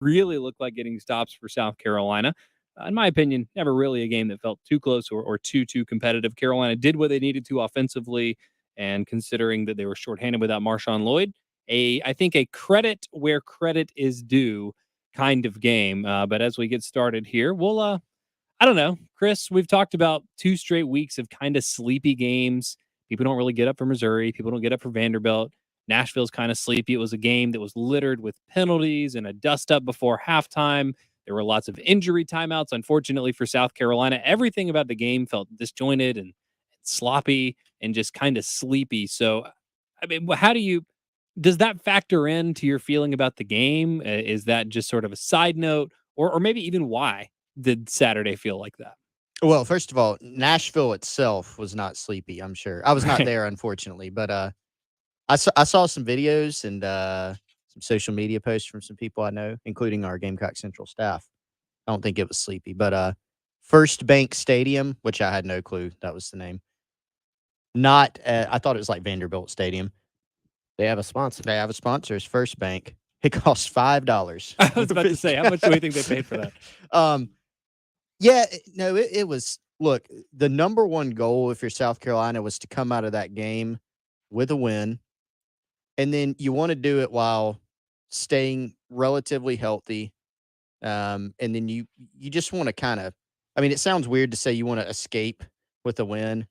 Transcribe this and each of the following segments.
really looked like getting stops for South Carolina. In my opinion, never really a game that felt too close or too competitive. Carolina did what they needed to offensively, and considering that they were shorthanded without Marshawn Lloyd, I think a credit where credit is due kind of game. But as we get started here, we'll I don't know, Chris. We've talked about 2 straight weeks of kind of sleepy games. People don't really get up for Missouri. People don't get up for Vanderbilt. Nashville's kind of sleepy. It was a game that was littered with penalties and a dust up before halftime. There were lots of injury timeouts, unfortunately, for South Carolina. Everything about the game felt disjointed and sloppy and just kind of sleepy. So, I mean, does that factor into your feeling about the game? Is that just sort of a side note, or maybe even why did Saturday feel like that? Well, first of all, Nashville itself was not sleepy, I'm sure. I was not Right. there, unfortunately, but I saw some videos and some social media posts from some people I know, including our Gamecock Central staff. I don't think it was sleepy, but First Bank Stadium, which I had no clue that was the name. Not, I thought it was like Vanderbilt Stadium. They have a sponsor. They have a sponsor. It's First Bank. It costs $5. I was about to say, how much do we think they paid for that? Yeah, no, it was. Look, the number one goal if you're South Carolina was to come out of that game with a win, and then you want to do it while staying relatively healthy. And then you just want to kind of. I mean, it sounds weird to say you want to escape with a win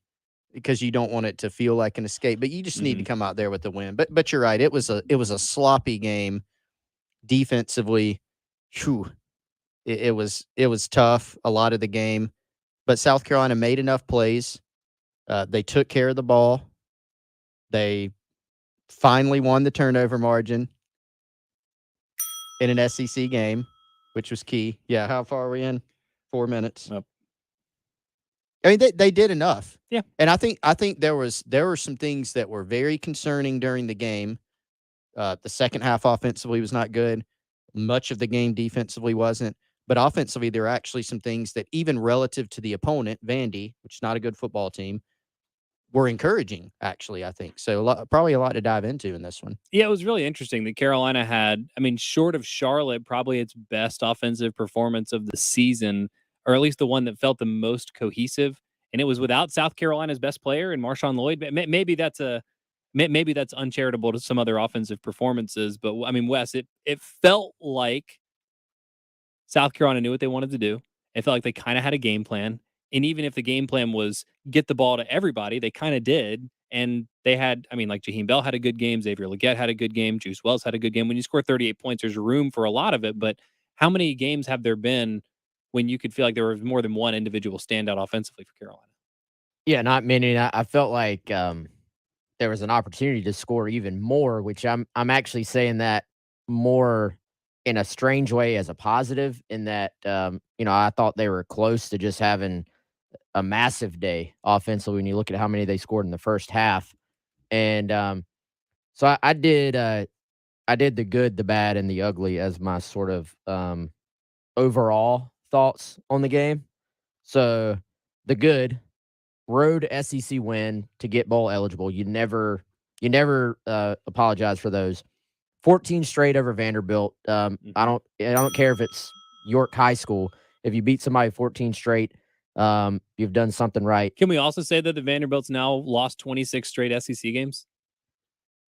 because you don't want it to feel like an escape, but you just need to come out there with a win. But you're right. It was a sloppy game defensively. Whew, it was tough a lot of the game, but South Carolina made enough plays. They took care of the ball. They finally won the turnover margin in an SEC game, which was key. Yeah, how far are we in? 4 minutes. Yep. I mean, they did enough. Yeah. And I think there were some things that were very concerning during the game. The second half offensively was not good. Much of the game defensively wasn't. But offensively, there are actually some things that even relative to the opponent, Vandy, which is not a good football team, were encouraging, actually, I think. So probably a lot to dive into in this one. Yeah, it was really interesting that Carolina had, I mean, short of Charlotte, probably its best offensive performance of the season, or at least the one that felt the most cohesive. And it was without South Carolina's best player and Marshawn Lloyd. Maybe that's uncharitable to some other offensive performances. But I mean, Wes, it felt like South Carolina knew what they wanted to do. It felt like they kind of had a game plan. And even if the game plan was get the ball to everybody, they kind of did. And they had, I mean, like Jaheim Bell had a good game. Xavier Legette had a good game. Juice Wells had a good game. When you score 38 points, there's room for a lot of it. But how many games have there been when you could feel like there was more than one individual standout offensively for Carolina? Yeah, not many. I felt like there was an opportunity to score even more, which I'm actually saying that more in a strange way as a positive in that, I thought they were close to just having a massive day offensively when you look at how many they scored in the first half. And so I did the good, the bad, and the ugly as my sort of overall thoughts on the game. So the good, road SEC win to get bowl eligible. You never apologize for those. 14 straight over Vanderbilt. I don't care if it's York High School. If you beat somebody 14 straight, you've done something right. Can we also say that the Vanderbilt's now lost 26 straight SEC games?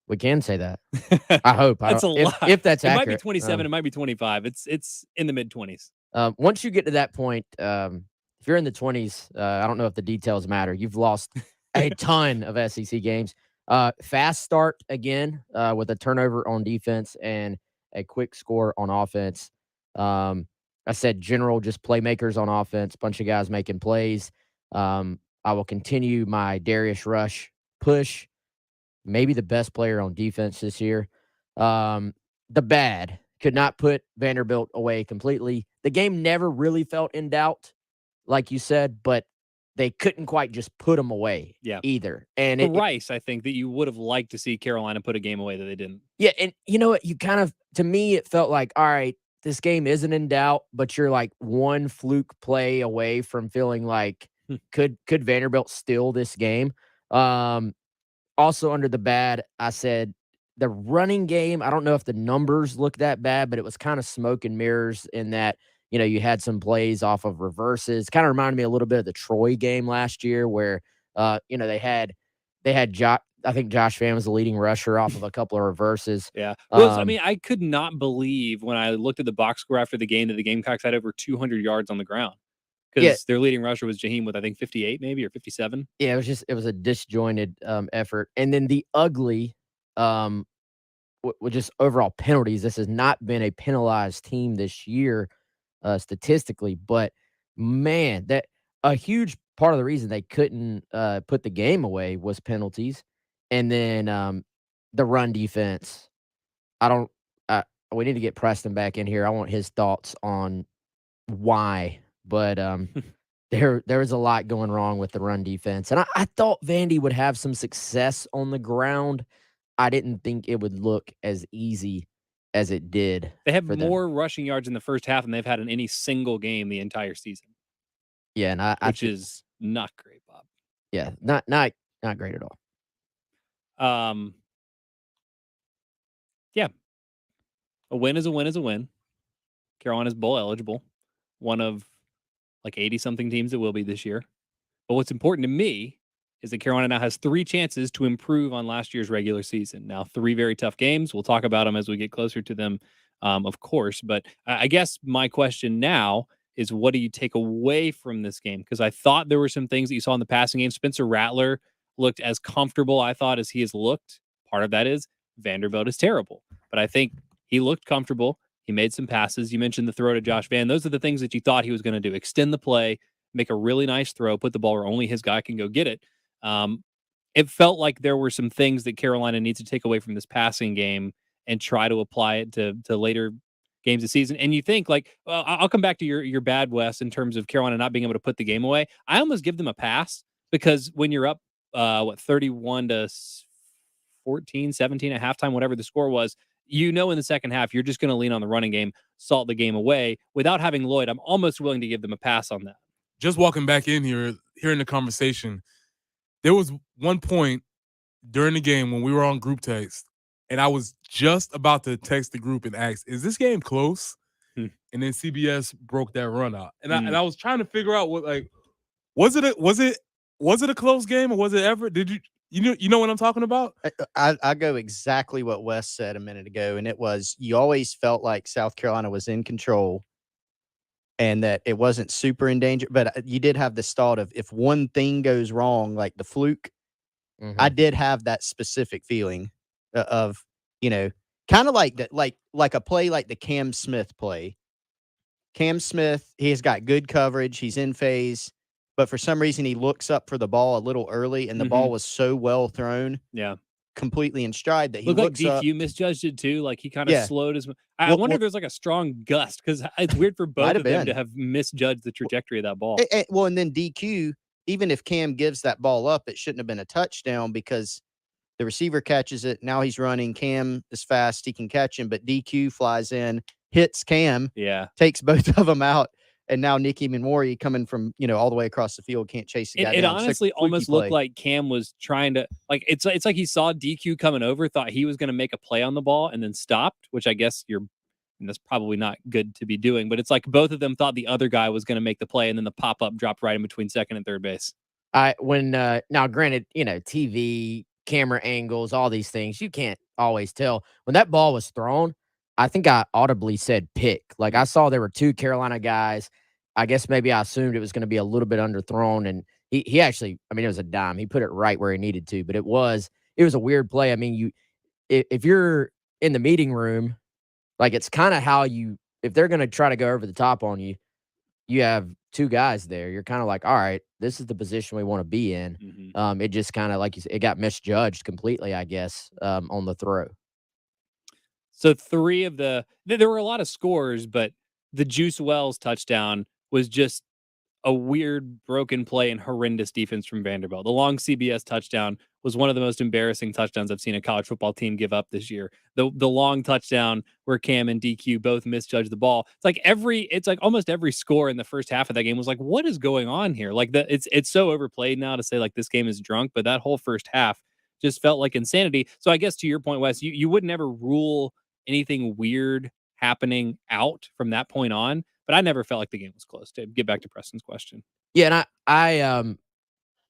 We can say that. I hope. That's a lot. If that's it accurate. It might be 27. It might be 25. It's in the mid-20s. Once you get to that point, if you're in the 20s, I don't know if the details matter. You've lost a ton of SEC games. Fast start again with a turnover on defense and a quick score on offense. I said general, just playmakers on offense, bunch of guys making plays. I will continue my Darius Rush push. Maybe the best player on defense this year. The bad could not put Vanderbilt away completely. The game never really felt in doubt, like you said, but they couldn't quite just put them away either. And Rice, I think that you would have liked to see Carolina put a game away that they didn't. Yeah, and you know what? You kind of, to me, it felt like, all right, this game isn't in doubt, but you're like one fluke play away from feeling like, could Vanderbilt steal this game? Also under the bad, I said the running game, I don't know if the numbers look that bad, but it was kind of smoke and mirrors in that, you had some plays off of reverses. Kind of reminded me a little bit of the Troy game last year where, they had I think Josh Fan was the leading rusher off of a couple of reverses. Yeah. Well, I mean, I could not believe when I looked at the box score after the game that the Gamecocks had over 200 yards on the ground Yeah, because their leading rusher was Jaheim with, I think, 58 maybe or 57. yeah, it was a disjointed effort. And then the ugly, with just overall penalties. This has not been a penalized team this year, statistically, but man, that a huge part of the reason they couldn't put the game away was penalties, and then the run defense. I don't. We need to get Preston back in here. I want his thoughts on why, but there was a lot going wrong with the run defense, and I thought Vandy would have some success on the ground. I didn't think it would look as easy as it did They have for them. more rushing yards in the first half than they've had in any single game the entire season, Yeah, and which is not great, Bob. yeah, not great at all. Um, yeah, a win is a win is a win. Carolina's bowl eligible, one of like 80 something teams that will be this year. But what's important to me is that Carolina now has 3 chances to improve on last year's regular season. Now, 3 very tough games. We'll talk about them as we get closer to them, of course. But I guess my question now is what do you take away from this game? Because I thought there were some things that you saw in the passing game. Spencer Rattler looked as comfortable, I thought, as he has looked. Part of that is Vanderbilt is terrible. But I think he looked comfortable. He made some passes. You mentioned the throw to Josh Van. Those are the things that you thought he was going to do. Extend the play, make a really nice throw, put the ball where only his guy can go get it. It felt like there were some things that Carolina needs to take away from this passing game and try to apply it to later games this season. And you think like, well, I'll come back to your bad West in terms of Carolina not being able to put the game away. I almost give them a pass because when you're up, 31 to 14, 17 at halftime, whatever the score was, in the second half, you're just going to lean on the running game, salt the game away without having Lloyd. I'm almost willing to give them a pass on that. Just walking back in here, hearing the conversation, there was one point during the game when we were on group text, and I was just about to text the group and ask, "Is this game close?" And then CBS broke that run out, and I was trying to figure out what was it a close game or was it ever? Did you know what I'm talking about? I go exactly what Wes said a minute ago, and it was you always felt like South Carolina was in control and that it wasn't super in danger. But you did have this thought of if one thing goes wrong, like the fluke, I did have that specific feeling of, kind of like that, like a play like the Cam Smith play. Cam Smith, he has got good coverage. He's in phase. But for some reason, he looks up for the ball a little early, and the ball was so well thrown, completely in stride that he looks like DQ up. misjudged it too. Like he kind of slowed his. I wonder if there's like a strong gust because it's weird for both of them to have misjudged the trajectory of that ball. And then DQ, even if Cam gives that ball up, it shouldn't have been a touchdown because the receiver catches it. Now he's running. Cam is fast; he can catch him, but DQ flies in, hits Cam, takes both of them out. And now Nicky Minori coming from, all the way across the field can't chase the guy It down. honestly almost looked like Cam was trying to it's like he saw DQ coming over, thought he was going to make a play on the ball and then stopped, which I guess that's probably not good to be doing, but it's like both of them thought the other guy was going to make the play and then the pop-up dropped right in between second and third base. Now granted, TV, camera angles, all these things, you can't always tell. When that ball was thrown, I think I audibly said pick. Like I saw there were 2 Carolina guys. I guess maybe I assumed it was going to be a little bit underthrown, and he actually, it was a dime. He put it right where he needed to, but it was a weird play. I mean, if you're in the meeting room, like it's kind of how if they're going to try to go over the top on you, you have 2 guys there. You're kind of like, all right, this is the position we want to be in. It just kind of like you said, it got misjudged completely, I guess, on the throw. So 3 of there were a lot of scores, but the Juice Wells touchdown was just a weird broken play and horrendous defense from Vanderbilt. The long CBS touchdown was one of the most embarrassing touchdowns I've seen a college football team give up this year. The long touchdown where Cam and DQ both misjudged the ball. It's like almost every score in the first half of that game was like, what is going on here? Like it's so overplayed now to say like this game is drunk, but that whole first half just felt like insanity. So I guess to your point, Wes, you would never rule anything weird happening out from that point on, but I never felt like the game was close. To get back to Preston's question. Yeah, and I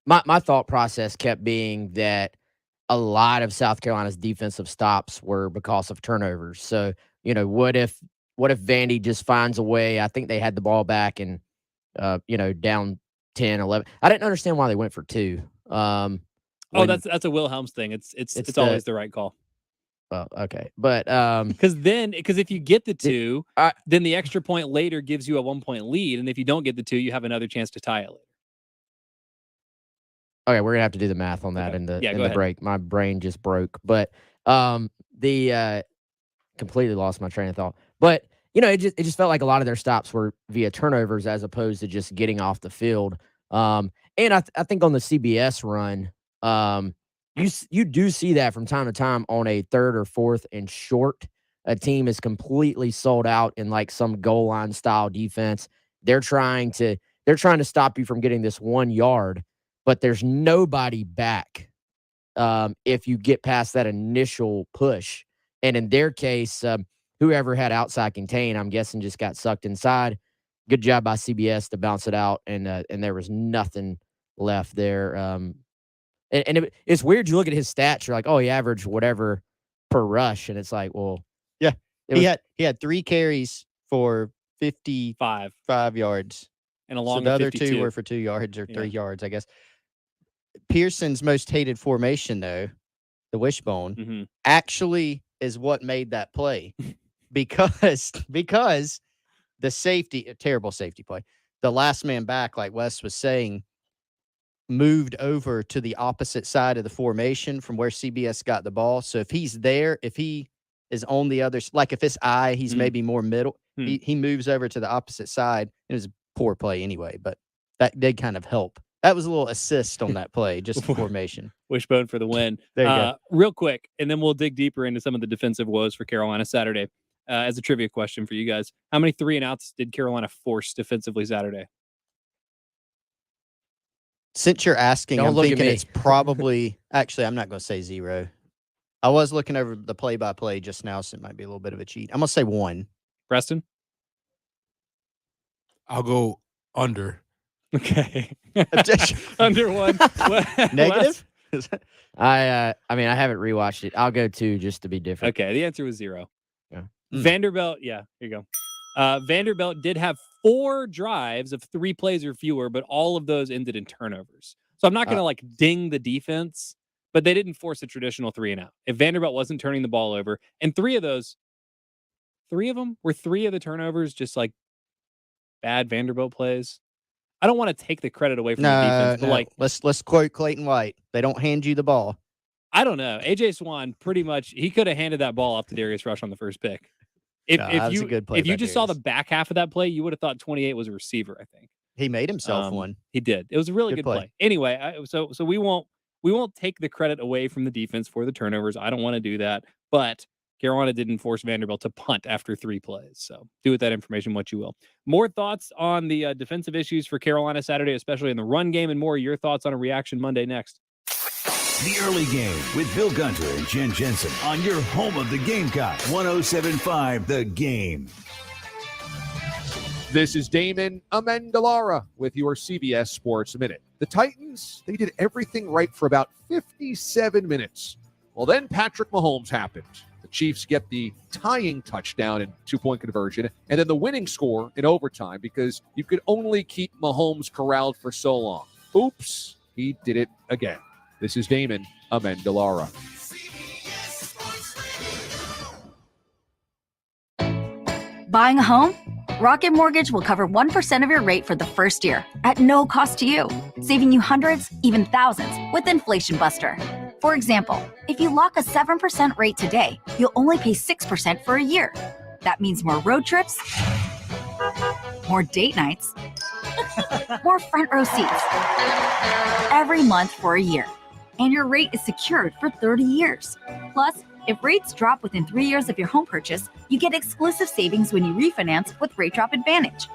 my thought process kept being that a lot of South Carolina's defensive stops were because of turnovers. So, what if Vandy just finds a way? I think they had the ball back and down 10, 11. I didn't understand why they went for 2. That's a Wilhelm's thing. It's always the right call. Well, okay. But because if you get the 2, then the extra point later gives you a 1-point lead, and if you don't get the 2, you have another chance to tie it later. Okay, we're gonna have to do the math on that in the break. My brain just broke, but completely lost my train of thought. But it just felt like a lot of their stops were via turnovers as opposed to just getting off the field. And I think on the CBS run, you do see that from time to time on a 3rd or 4th and short. A team is completely sold out in like some goal line style defense. They're trying to stop you from getting this 1 yard. But there's nobody back if you get past that initial push. And in their case, whoever had outside contain, I'm guessing, just got sucked inside. Good job by CBS to bounce it out, and there was nothing left there. It's weird. You look at his stats, you're like, oh, he averaged whatever per rush, and it's like, well, yeah, he had 3 carries for 55 yards, and along the other 2 were for 2 yards or 3 yards, I guess. Pearson's most hated formation, though, the wishbone, actually is what made that play because the safety, a terrible safety play, the last man back, like Wes was saying, moved over to the opposite side of the formation from where CBS got the ball. So if he's there, if he is on the other, like if it's he's maybe more middle, he moves over to the opposite side. It was a poor play anyway, but that did kind of help. That was a little assist on that play, just formation. Wishbone for the win. There you go. Real quick, and then we'll dig deeper into some of the defensive woes for Carolina Saturday. As a trivia question for you guys, how many 3-and-outs did Carolina force defensively Saturday? Since you're asking, I'm thinking it's probably – actually, I'm not going to say 0. I was looking over the play-by-play just now, so it might be a little bit of a cheat. I'm going to say 1. Preston? I'll go under. Okay. Under 1. Negative? I mean, I haven't rewatched it. I'll go 2 just to be different. Okay, the answer was 0. Yeah. Vanderbilt, here you go. Vanderbilt did have 4 drives of 3 plays or fewer, but all of those ended in turnovers. So I'm not going to ding the defense, but they didn't force a traditional 3-and-out. If Vanderbilt wasn't turning the ball over, and 3 of them were 3 of the turnovers just like bad Vanderbilt plays. I don't want to take the credit away from the defense, but let's quote Clayton White. They don't hand you the ball. I don't know. AJ Swan pretty much he could have handed that ball off to Darius Rush on the first pick. If you just saw the back half of that play, you would have thought 28 was a receiver. I think he made himself one. He did. It was a really good play. Anyway, so we won't take the credit away from the defense for the turnovers. I don't want to do that, but Carolina didn't force Vanderbilt to punt after 3 plays. So do with that information what you will. More thoughts on the defensive issues for Carolina Saturday, especially in the run game, and more your thoughts on a Reaction Monday next. The Early Game with Bill Gunter and Jen Jensen on your home of the Gamecock, 107.5 The Game. This is Damon Amendolara with your CBS Sports Minute. The Titans, they did everything right for about 57 minutes. Well, then Patrick Mahomes happened. The Chiefs get the tying touchdown and 2-point conversion, and then the winning score in overtime because you could only keep Mahomes corralled for so long. Oops, he did it again. This is Damon Amendolara. Buying a home? Rocket Mortgage will cover 1% of your rate for the first year at no cost to you, saving you hundreds, even thousands with Inflation Buster. For example, if you lock a 7% rate today, you'll only pay 6% for a year. That means more road trips, more date nights, more front row seats every month for a year. And your rate is secured for 30 years. Plus, if rates drop within 3 years of your home purchase, you get exclusive savings when you refinance with Rate Drop Advantage.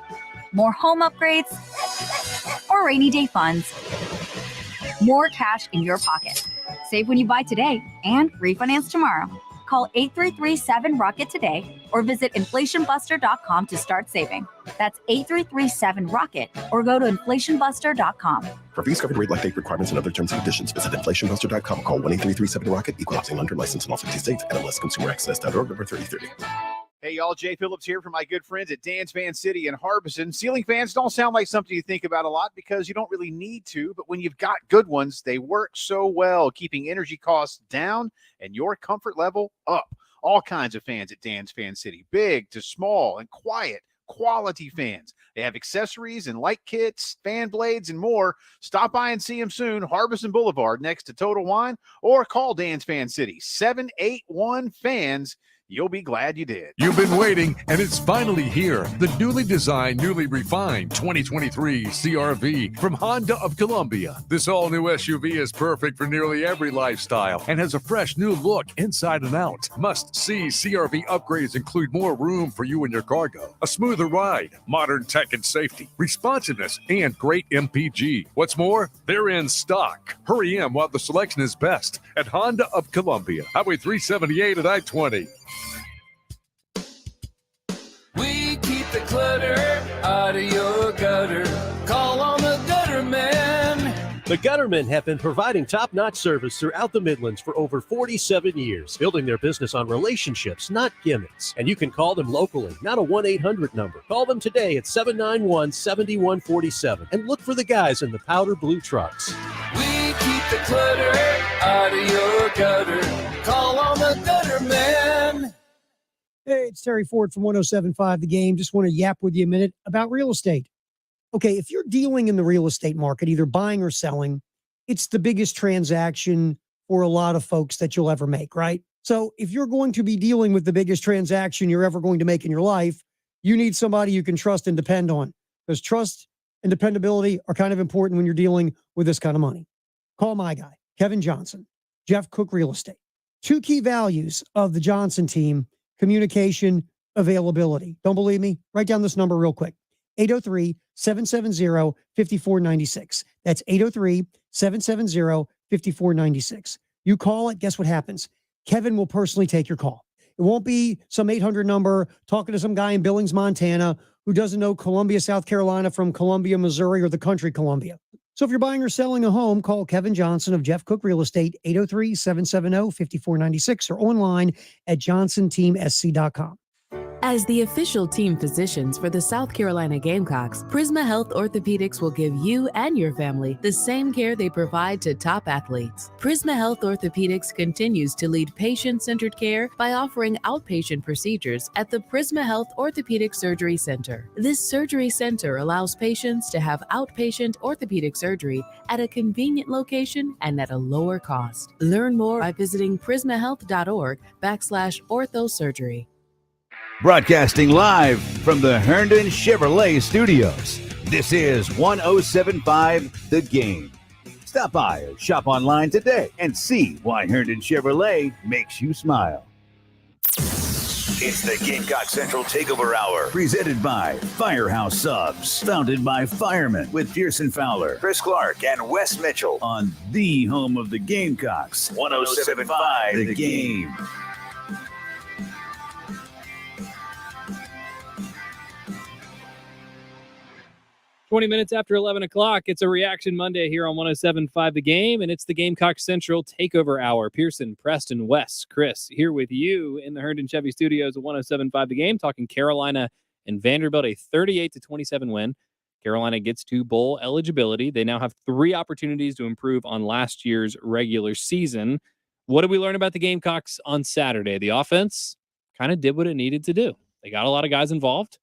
More home upgrades or rainy day funds. More cash in your pocket. Save when you buy today and refinance tomorrow. Call 833-7ROCKET today or visit inflationbuster.com to start saving. That's 833-7ROCKET or go to inflationbuster.com. For fees covered rate like date requirements and other terms and conditions, visit inflationbuster.com. Call 1-833-7ROCKET, equal housing lender, licensed in all 50 states, NMLSconsumeraccess.org, number 3030. Hey, y'all, Jay Phillips here from my good friends at Dan's Fan City in Harbison. Ceiling fans don't sound like something you think about a lot because you don't really need to, but when you've got good ones, they work so well, keeping energy costs down and your comfort level up. All kinds of fans at Dan's Fan City, big to small and quiet, quality fans. They have accessories and light kits, fan blades, and more. Stop by and see them soon, Harbison Boulevard next to Total Wine, or call Dan's Fan City, 781-FANS. You'll be glad you did. You've been waiting, and it's finally here. The newly designed, newly refined 2023 CRV from Honda of Columbia. This all-new SUV is perfect for nearly every lifestyle and has a fresh new look inside and out. Must-see CRV upgrades include more room for you and your cargo, a smoother ride, modern tech and safety, responsiveness, and great MPG. What's more, they're in stock. Hurry in while the selection is best at Honda of Columbia, Highway 378 at I-20. We keep the clutter out of your gutter. Call on the gutter man. The Guttermen have been providing top-notch service throughout the Midlands for over 47 years, building their business on relationships, not gimmicks. And you can call them locally, not a 1-800 number. Call them today at 791-7147 and look for the guys in the powder blue trucks. We keep the clutter out of your gutter. Call on the gutter man. Hey, it's Terry Ford from 107.5 The Game. Just want to yap with you a minute about real estate. Okay, if you're dealing in the real estate market, either buying or selling, it's the biggest transaction for a lot of folks that you'll ever make, right? So if you're going to be dealing with the biggest transaction you're ever going to make in your life, you need somebody you can trust and depend on, because trust and dependability are kind of important when you're dealing with this kind of money. Call my guy, Kevin Johnson, Jeff Cook Real Estate. Two key values of the Johnson team: communication, availability. Don't believe me? Write down this number real quick. 803-770-5496. That's 803-770-5496. You call it, guess what happens? Kevin will personally take your call. It won't be some 800 number talking to some guy in Billings, Montana, who doesn't know Columbia, South Carolina from Columbia, Missouri, or the country Columbia. So if you're buying or selling a home, call Kevin Johnson of Jeff Cook Real Estate, 803-770-5496, or online at johnsonteamsc.com. As the official team physicians for the South Carolina Gamecocks, Prisma Health Orthopedics will give you and your family the same care they provide to top athletes. Prisma Health Orthopedics continues to lead patient-centered care by offering outpatient procedures at the Prisma Health Orthopedic Surgery Center. This surgery center allows patients to have outpatient orthopedic surgery at a convenient location and at a lower cost. Learn more by visiting prismahealth.org/orthosurgery. Broadcasting live from the Herndon Chevrolet Studios, this is 107.5 The Game. Stop by or shop online today and see why Herndon Chevrolet makes you smile. It's the Gamecock Central Takeover Hour, presented by Firehouse Subs, founded by firemen with Pearson Fowler, Chris Clark, and Wes Mitchell on the home of the Gamecocks, 107.5 The Game. 20 minutes after 11 o'clock, it's a Reaction Monday here on 107.5 The Game, and it's the Gamecock Central Takeover Hour. Pearson, Preston, Wes, Chris, here with you in the Herndon Chevy Studios at 107.5 The Game, talking Carolina and Vanderbilt, a 38-27 win. Carolina gets to bowl eligibility. They now have 3 opportunities to improve on last year's regular season. What did we learn about the Gamecocks on Saturday? The offense kind of did what it needed to do. They got a lot of guys involved.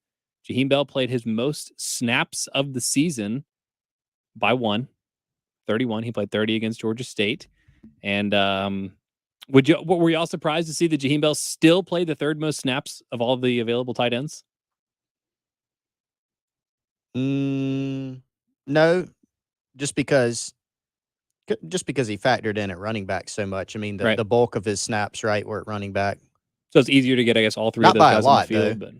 Jaheim Bell played his most snaps of the season by 31. He played 30 against Georgia State. And were you all surprised to see that Jaheim Bell still played the 3rd most snaps of all the available tight ends? No, just because he factored in at running back so much. I mean, the bulk of his snaps, right, were at running back. So it's easier to get, I guess, all 3 of those guys on the field. But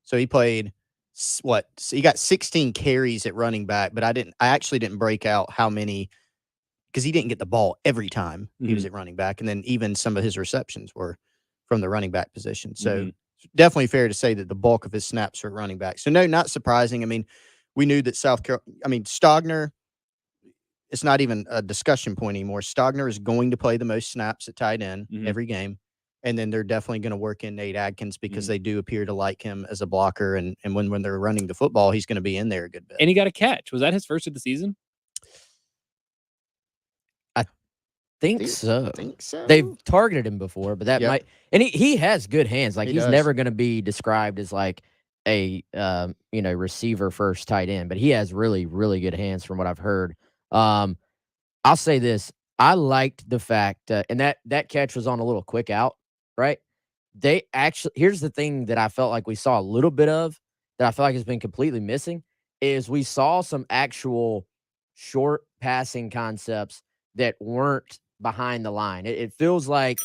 so he played So he got 16 carries at running back, but I actually didn't break out how many because he didn't get the ball every time he was at running back. And then even some of his receptions were from the running back position. So definitely fair to say that the bulk of his snaps are at running back. So no, not surprising. I mean, we knew that Stogner, it's not even a discussion point anymore. Stogner is going to play the most snaps at tight end every game. And then they're definitely going to work in Nate Adkins because they do appear to like him as a blocker. And when they're running the football, he's going to be in there a good bit. And he got a catch. Was that his first of the season? I think so. They've targeted him before, but that might. And he has good hands. Like he's never going to be described as like a receiver first tight end, but he has really, really good hands from what I've heard. I'll say this. I liked the fact, and that catch was on a little quick out, right? They actually, here's the thing that I felt like we saw a little bit of that I feel like has been completely missing is we saw some actual short passing concepts that weren't behind the line. It feels like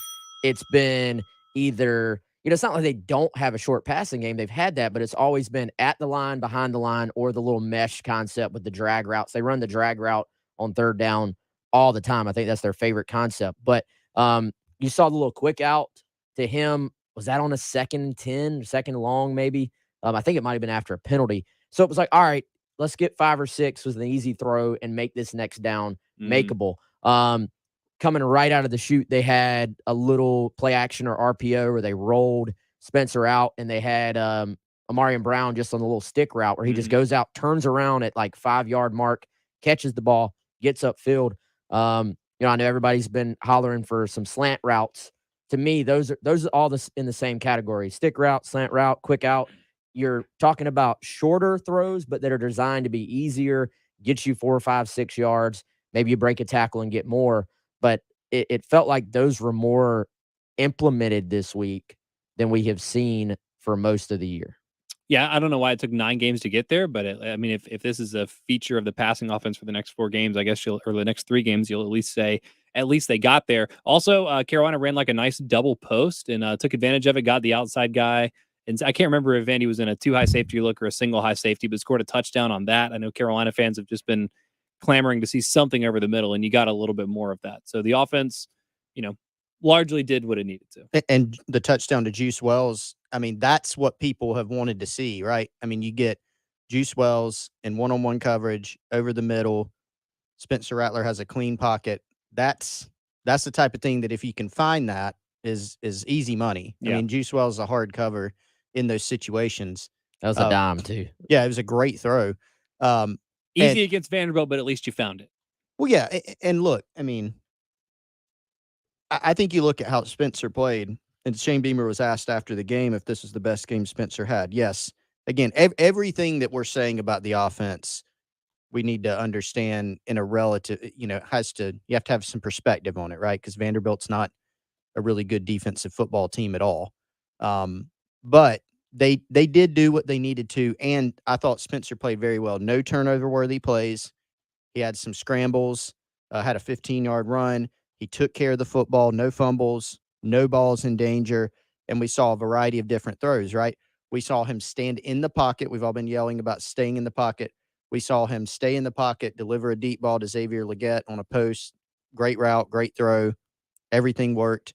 it's been either, it's not like they don't have a short passing game. They've had that, but it's always been at the line, behind the line, or the little mesh concept with the drag routes. They run the drag route on third down all the time. I think that's their favorite concept. But you saw the little quick out to him. Was that on a 2nd and 10, 2nd long maybe? I think it might have been after a penalty. So it was like, all right, let's get 5 or 6 with an easy throw and make this next down makeable. Coming right out of the chute, they had a little play action or RPO where they rolled Spencer out, and they had Amarian Brown just on the little stick route where he just goes out, turns around at like 5-yard mark, catches the ball, gets upfield. I know everybody's been hollering for some slant routes. To me, those are all in the same category: stick route, slant route, quick out. You're talking about shorter throws, but that are designed to be easier, get you 4, 5, 6 yards. Maybe you break a tackle and get more. But it felt like those were more implemented this week than we have seen for most of the year. Yeah, I don't know why it took 9 games to get there, but if this is a feature of the passing offense for the next 4 games, I guess or the next 3 games, you'll at least say at least they got there. Also, Carolina ran like a nice double post and took advantage of it, got the outside guy. And I can't remember if Vandy was in a 2 high safety look or a single high safety, but scored a touchdown on that. I know Carolina fans have just been clamoring to see something over the middle, and you got a little bit more of that. So the offense, largely did what it needed to. And the touchdown to Juice Wells, I mean, that's what people have wanted to see, right? I mean, you get Juice Wells in one-on-one coverage over the middle. Spencer Rattler has a clean pocket. That's the type of thing that if you can find that is easy money. I mean, Juice Wells is a hard cover in those situations. That was a dime too. Yeah, it was a great throw. Easy against Vanderbilt, but at least you found it. Well, yeah, and look, I mean, I think you look at how Spencer played, and Shane Beamer was asked after the game if this was the best game Spencer had. Yes. Again, everything that we're saying about the offense, we need to understand in a relative, you have to have some perspective on it, right? Because Vanderbilt's not a really good defensive football team at all. But they did do what they needed to, and I thought Spencer played very well. No turnover-worthy plays. He had some scrambles, had a 15-yard run. He took care of the football, no fumbles, no balls in danger, and we saw a variety of different throws, right? We saw him stand in the pocket. We've all been yelling about staying in the pocket. We saw him stay in the pocket, deliver a deep ball to Xavier Leggett on a post. Great route, great throw. Everything worked.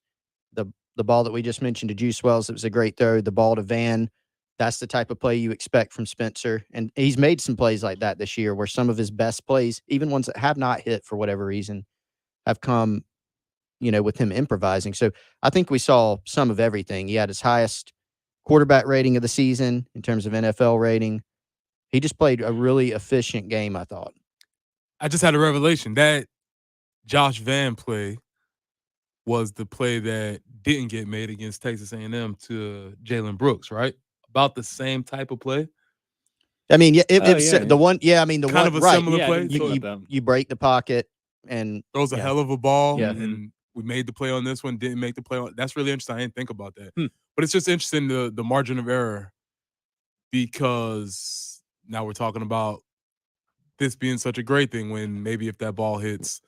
The ball that we just mentioned to Juice Wells, it was a great throw. The ball to Van, that's the type of play you expect from Spencer. And he's made some plays like that this year where some of his best plays, even ones that have not hit for whatever reason, have come, with him improvising. So I think we saw some of everything. He had his highest quarterback rating of the season in terms of NFL rating. He just played a really efficient game, I thought. I just had a revelation. That Josh Van play was the play that didn't get made against Texas A&M to Jalen Brooks, right? About the same type of play. I mean, the one, I mean, the kind one, of a right. similar play. You break the pocket and throws a hell of a ball. Yeah. And we made the play on this one, didn't make the play on. That's really interesting. I didn't think about that. But it's just interesting, the margin of error, because now we're talking about this being such a great thing when maybe if that ball hits,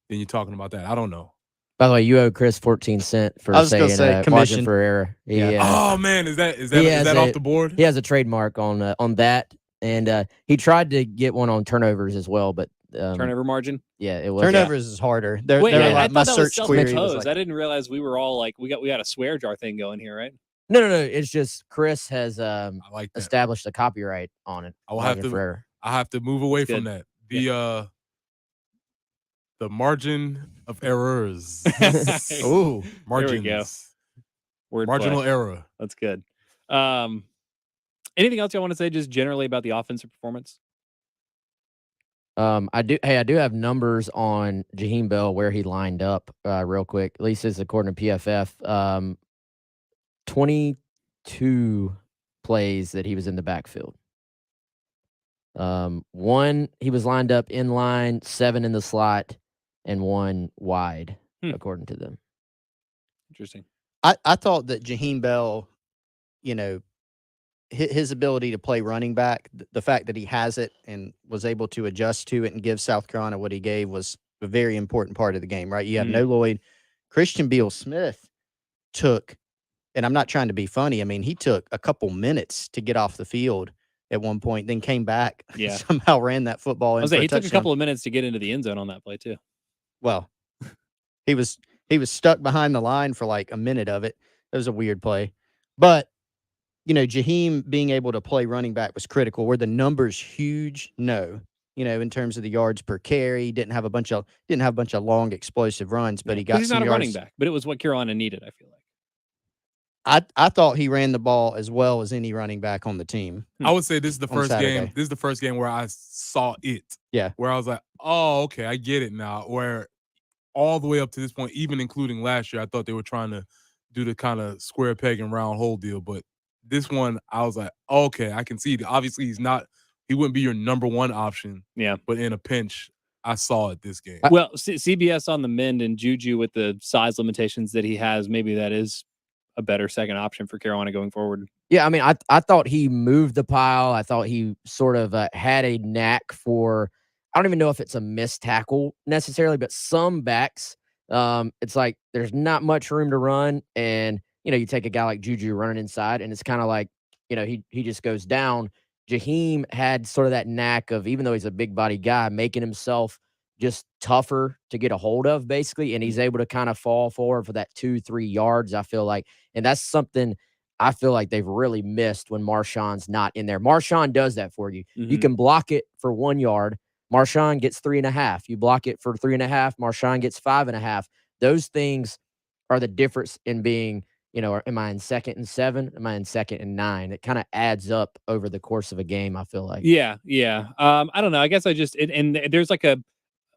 then you're talking about that. I don't know. By the way, you owe Chris 14 cents for saying margin for error. Oh man, is that off the board? He has a trademark on that, and he tried to get one on turnovers as well, but Turnover margin. Yeah, it was. Turnovers is harder. They're Wait, a I lot. My thought that was search query was self-imposed. like, I didn't realize we were all like we got a swear jar thing going here, right? No. It's just Chris has I like that. established a copyright on it. I will have to. Forever. I have to move away That's from good. that. The margin of errors. ooh, Margins. There we go. Word Marginal play. error. That's good. Anything else you want to say just generally about the offensive performance? I do have numbers on Jaheim Bell where he lined up real quick. At least it's according to PFF. 22 plays that he was in the backfield. One he was lined up in line, 7 in the slot, and 1 wide, according to them. Interesting. I thought that Jaheim Bell, his ability to play running back, the fact that he has it and was able to adjust to it and give South Carolina what he gave was a very important part of the game, right? You have no Lloyd. Christian Beal-Smith took, and I'm not trying to be funny, I mean, he took a couple minutes to get off the field at one point, then came back and somehow ran that football in. He took a couple of minutes to get into the end zone on that play too. Well, he was stuck behind the line for like a minute of it. It was a weird play. But, Jaheim being able to play running back was critical. Were the numbers huge? No. In terms of the yards per carry, didn't have a bunch of long explosive runs, but he got he's some not a yards. running back, but it was what Carolina needed, I feel like. I thought he ran the ball as well as any running back on the team. I would say this is the first Saturday. game. This is the first game where I saw it. Yeah. Where I was like, oh, okay, I get it now. Where all the way up to this point, even including last year, I thought they were trying to do the kind of square peg and round hole deal. But this one, I was like, okay, I can see it. Obviously, he wouldn't be your number one option. Yeah. But in a pinch, I saw it this game. Well, CBS on the mend and Juju with the size limitations that he has, maybe that is a better second option for Carolina going forward. Yeah, I mean, I thought he moved the pile. I thought he sort of had a knack for, I don't even know if it's a missed tackle necessarily, but some backs, it's like there's not much room to run. And, you take a guy like Juju running inside, and it's kind of like, he just goes down. Jaheim had sort of that knack of, even though he's a big body guy, making himself just tougher to get a hold of, basically. And he's able to kind of fall forward for that 2-3 yards, I feel like. And that's something I feel like they've really missed when Marshawn's not in there. Marshawn does that for you. You can block it for 1 yard. Marshawn gets 3.5. You block it for 3.5. Marshawn gets 5.5. Those things are the difference in being, am I in 2nd and 7? Am I in 2nd and 9? It kind of adds up over the course of a game, I feel like. Yeah. I don't know. I guess and there's like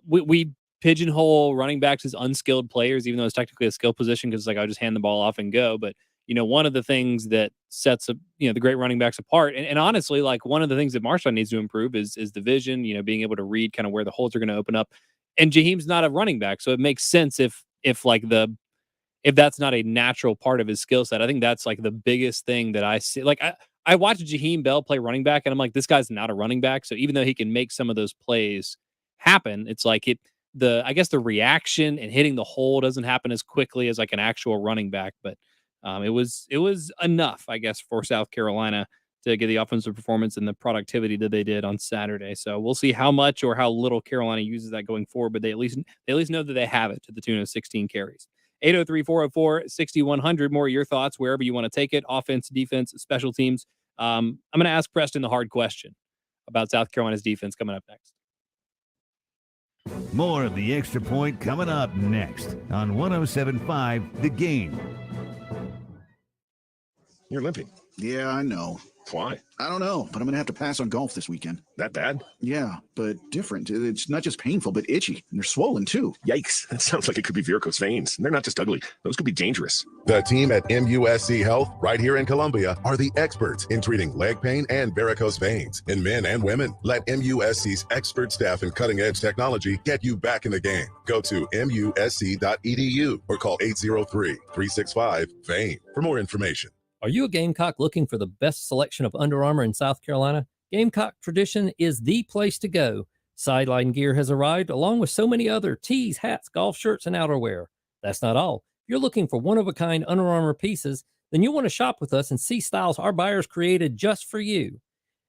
we pigeonhole running backs as unskilled players, even though it's technically a skill position, because I just hand the ball off and go. But one of the things that sets the great running backs apart, and honestly, like one of the things that Marshawn needs to improve is the vision. Being able to read kind of where the holes are going to open up. And Jaheim's not a running back, so it makes sense if that's not a natural part of his skill set. I think that's like the biggest thing that I see. Like I watched Jaheim Bell play running back, and I'm like, this guy's not a running back. So even though he can make some of those plays happen, it's like I guess the reaction and hitting the hole doesn't happen as quickly as like an actual running back. But it was enough, I guess, for South Carolina to get the offensive performance and the productivity that they did on Saturday. So we'll see how much or how little Carolina uses that going forward, but they at least know that they have it to the tune of 16 carries. 803-404-6100. More of your thoughts wherever you want to take it. Offense, defense, special teams. I'm going to ask Preston the hard question about South Carolina's defense coming up next. More of the Extra Point coming up next on 107.5 The Game. You're limping. Yeah, I know. Why? I don't know, but I'm going to have to pass on golf this weekend. That bad? Yeah, but different. It's not just painful, but itchy. And they're swollen, too. Yikes. That sounds like it could be varicose veins. They're not just ugly. Those could be dangerous. The team at MUSC Health, right here in Columbia, are the experts in treating leg pain and varicose veins in men and women. Let MUSC's expert staff and cutting-edge technology get you back in the game. Go to musc.edu or call 803-365-VEIN for more information. Are you a Gamecock looking for the best selection of Under Armour in South Carolina? Gamecock Tradition is the place to go. Sideline gear has arrived, along with so many other tees, hats, golf shirts, and outerwear. That's not all. If you're looking for one-of-a-kind Under Armour pieces, then you'll want to shop with us and see styles our buyers created just for you.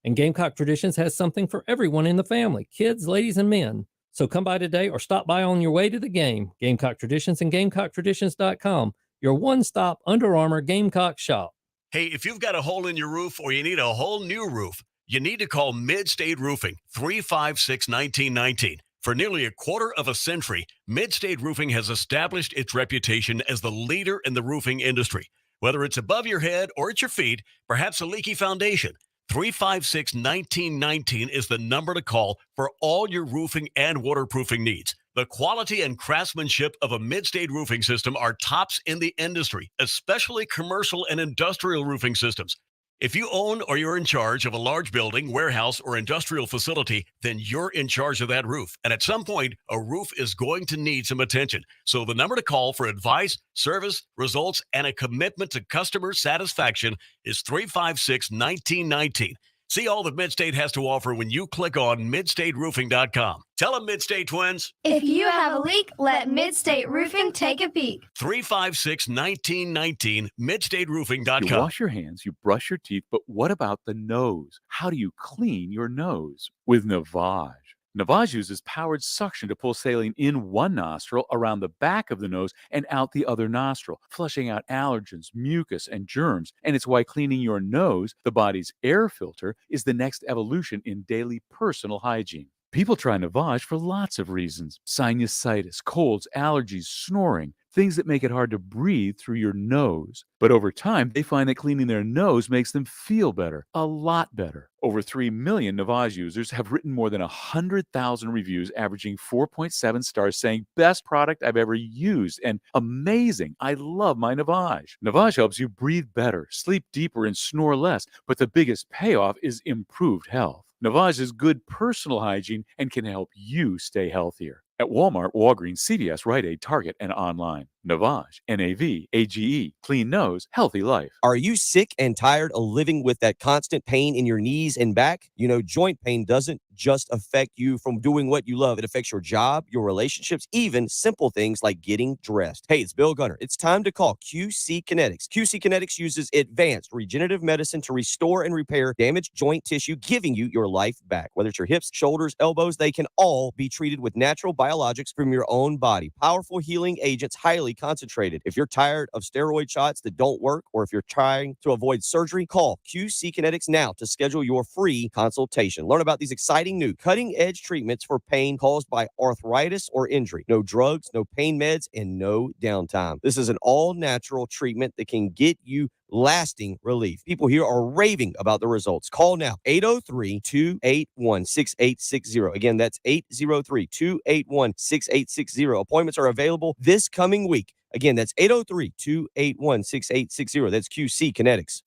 And Gamecock Traditions has something for everyone in the family, kids, ladies, and men. So come by today or stop by on your way to the game. Gamecock Traditions and GamecockTraditions.com, your one-stop Under Armour Gamecock shop. Hey, if you've got a hole in your roof or you need a whole new roof, you need to call Mid-State Roofing, 356-1919. For nearly a quarter of a century, Mid-State Roofing has established its reputation as the leader in the roofing industry. Whether it's above your head or at your feet, perhaps a leaky foundation, 356-1919 is the number to call for all your roofing and waterproofing needs. The quality and craftsmanship of a Mid-State roofing system are tops in the industry, especially commercial and industrial roofing systems. If you own or you're in charge of a large building, warehouse, or industrial facility, then you're in charge of that roof. And at some point, a roof is going to need some attention. So the number to call for advice, service, results, and a commitment to customer satisfaction is 356-1919. See all that Mid-State has to offer when you click on midstateroofing.com. Tell them, Mid-State twins. If you have a leak, let Mid-State Roofing take a peek. 356-1919, midstateroofing.com. You wash your hands, you brush your teeth, but what about the nose? How do you clean your nose? With Navage. Navage uses powered suction to pull saline in one nostril, around the back of the nose, and out the other nostril, flushing out allergens, mucus, and germs. And it's why cleaning your nose, the body's air filter, is the next evolution in daily personal hygiene. People try Navage for lots of reasons: sinusitis, colds, allergies, snoring, things that make it hard to breathe through your nose. But over time, they find that cleaning their nose makes them feel better, a lot better. Over 3 million Navage users have written more than 100,000 reviews, averaging 4.7 stars, saying, "Best product I've ever used," and "Amazing, I love my Navage." Navage helps you breathe better, sleep deeper, and snore less. But the biggest payoff is improved health. Navage is good personal hygiene and can help you stay healthier. At Walmart, Walgreens, CVS, Rite Aid, Target, and online. Navage, N-A-V-A-G-E, clean nose, healthy life. Are you sick and tired of living with that constant pain in your knees and back? You know, joint pain doesn't just affect you from doing what you love. It affects your job, your relationships, even simple things like getting dressed. Hey, it's Bill Gunner. It's time to call QC Kinetics. QC Kinetics uses advanced regenerative medicine to restore and repair damaged joint tissue, giving you your life back. Whether it's your hips, shoulders, elbows, they can all be treated with natural biologics from your own body. Powerful healing agents, highly concentrated. If you're tired of steroid shots that don't work, or if you're trying to avoid surgery, call QC Kinetics now to schedule your free consultation. Learn about these exciting new cutting-edge treatments for pain caused by arthritis or injury. No drugs, no pain meds, and no downtime. This is an all-natural treatment that can get you lasting relief. People here are raving about the results. Call now, 803-281-6860. Again, that's 803-281-6860. Appointments are available this coming week. Again, that's 803-281-6860. That's QC Kinetics.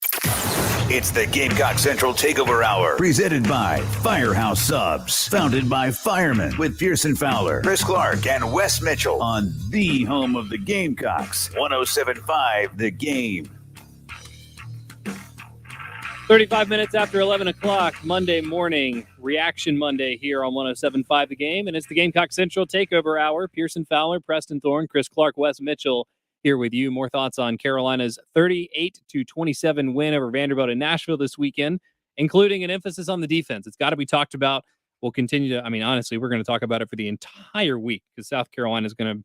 It's the Gamecock Central Takeover Hour, presented by Firehouse Subs, founded by firemen with Pearson Fowler, Chris Clark, and Wes Mitchell on the home of the Gamecocks, 107.5 The Game. 35 minutes after 11 o'clock, Monday morning, Reaction Monday here on 107.5 The Game, and it's the Gamecock Central Takeover Hour. Pearson Fowler, Preston Thorne, Chris Clark, Wes Mitchell here with you. More thoughts on Carolina's 38-27 win over Vanderbilt in Nashville this weekend, including an emphasis on the defense. It's got to be talked about. We'll continue to, honestly, we're going to talk about it for the entire week because South Carolina is going to